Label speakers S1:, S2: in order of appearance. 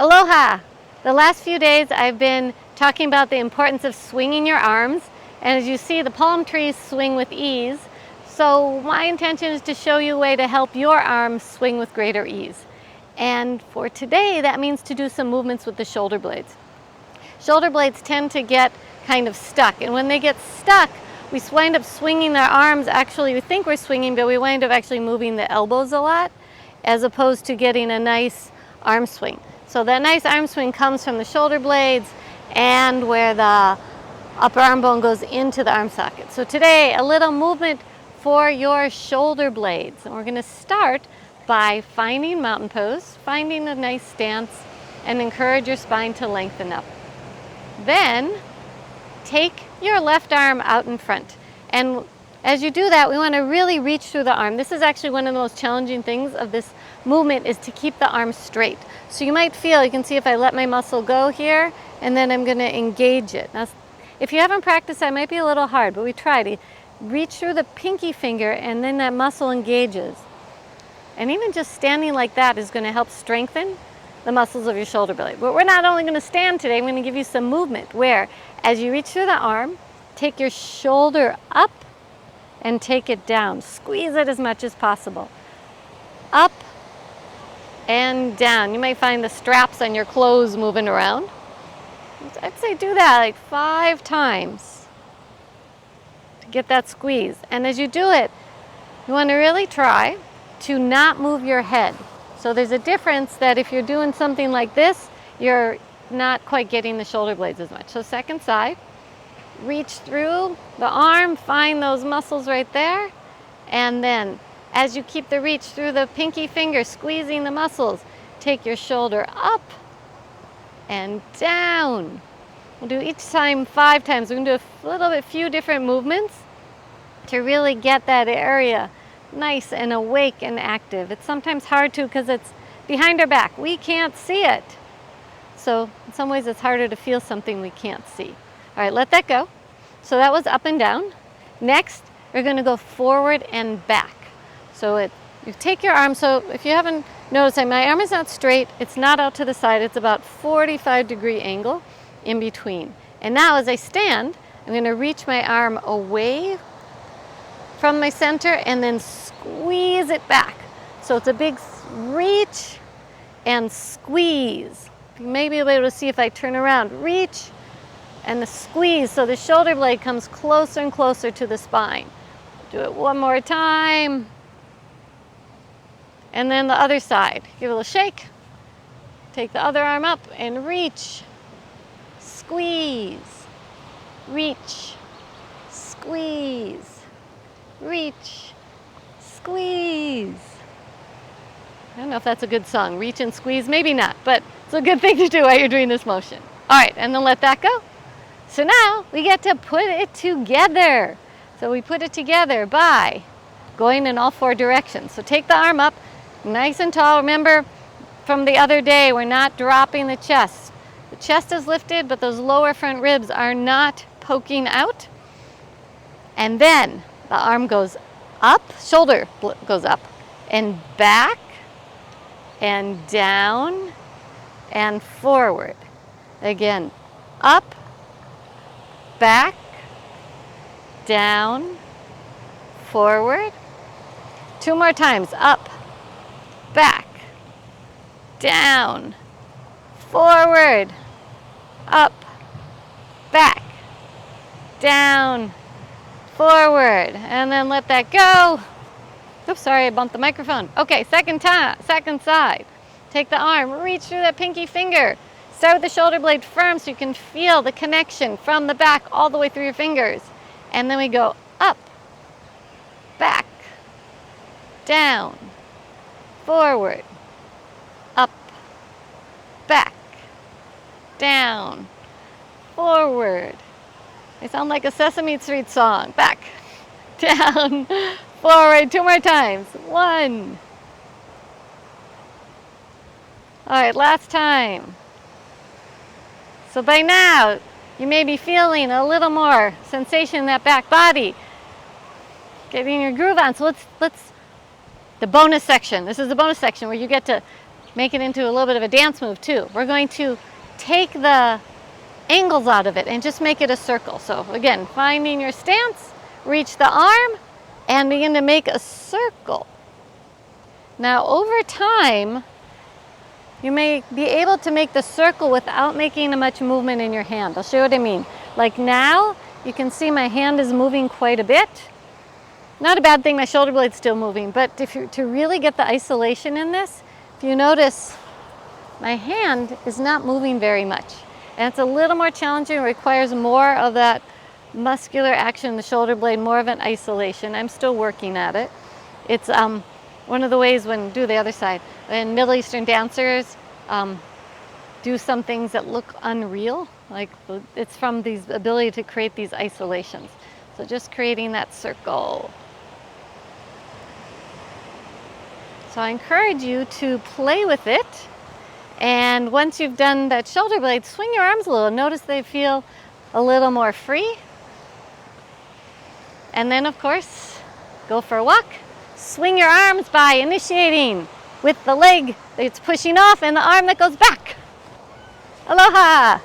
S1: Aloha! The last few days I've been talking about the importance of swinging your arms, and as you see, the palm trees swing with ease. So my intention is to show you a way to help your arms swing with greater ease. And for today, that means to do some movements with the shoulder blades. Shoulder blades tend to get kind of stuck, and when they get stuck, we wind up swinging our arms. Actually, we think we're swinging, but we wind up actually moving the elbows a lot, as opposed to getting a nice arm swing. So that nice arm swing comes from the shoulder blades and where the upper arm bone goes into the arm socket. So today, a little movement for your shoulder blades. And we're going to start by finding mountain pose, finding a nice stance, and encourage your spine to lengthen up. Then, take your left arm out in front. And as you do that, we want to really reach through the arm. This is actually one of the most challenging things of this movement, is to keep the arm straight. So you might feel, you can see if I let my muscle go here, and then I'm going to engage it. Now, if you haven't practiced, that might be a little hard, but we try to reach through the pinky finger, and then that muscle engages. And even just standing like that is going to help strengthen the muscles of your shoulder blade. But we're not only going to stand today, I'm going to give you some movement where, as you reach through the arm, take your shoulder up and take it down. Squeeze it as much as possible. Up and down. You might find the straps on your clothes moving around. I'd say do that like 5 times to get that squeeze. And as you do it, you want to really try to not move your head. So there's a difference that if you're doing something like this, you're not quite getting the shoulder blades as much. So second side. Reach through the arm, find those muscles right there, and then as you keep the reach through the pinky finger, squeezing the muscles, take your shoulder up and down. We'll do each time 5 times. We're going to do a few different movements to really get that area nice and awake and active. It's sometimes hard to because it's behind our back. We can't see it. So in some ways it's harder to feel something we can't see. All right, let that go. So that was up and down. Next, we're going to go forward and back. So you take your arm. So if you haven't noticed, my arm is not straight. It's not out to the side. It's about 45-degree angle in between. And now as I stand, I'm going to reach my arm away from my center and then squeeze it back. So it's a big reach and squeeze. You may be able to see if I turn around. Reach and the squeeze, so the shoulder blade comes closer and closer to the spine. Do it one more time. And then the other side. Give it a little shake. Take the other arm up and reach. Squeeze. Reach. Squeeze. Reach. Squeeze. I don't know if that's a good song. Reach and squeeze, maybe not, but it's a good thing to do while you're doing this motion. All right, and then let that go. So now we get to put it together. So we put it together by going in all 4 directions. So take the arm up nice and tall. Remember from the other day, we're not dropping the chest. The chest is lifted, but those lower front ribs are not poking out. And then the arm goes up, shoulder goes up and back and down and forward. Again, up, back, down, forward. 2 more times. Up, back, down, forward, up, back, down, forward. And then let that go. Oops, sorry, I bumped the microphone. Okay, second side. Take the arm, reach through that pinky finger. Start with the shoulder blade firm so you can feel the connection from the back all the way through your fingers. And then we go up, back, down, forward, up, back, down, forward. They sound like a Sesame Street song. Back, down, forward. 2 more times. 1. All right, last time. So by now, you may be feeling a little more sensation in that back body. Getting your groove on. So let's the bonus section. This is the bonus section where you get to make it into a little bit of a dance move too. We're going to take the angles out of it and just make it a circle. So again, finding your stance, reach the arm, and begin to make a circle. Now over time, you may be able to make the circle without making much movement in your hand. I'll show you what I mean. Like now, you can see my hand is moving quite a bit. Not a bad thing, my shoulder blade's still moving, but to really get the isolation in this, if you notice, my hand is not moving very much. And it's a little more challenging, it requires more of that muscular action in the shoulder blade, more of an isolation. I'm still working at it. It's one of the ways do the other side, when Middle Eastern dancers do some things that look unreal, like it's from the ability to create these isolations. So just creating that circle. So I encourage you to play with it. And once you've done that shoulder blade, swing your arms a little. Notice they feel a little more free. And then of course, go for a walk. Swing your arms by initiating with the leg that's pushing off and the arm that goes back. Aloha!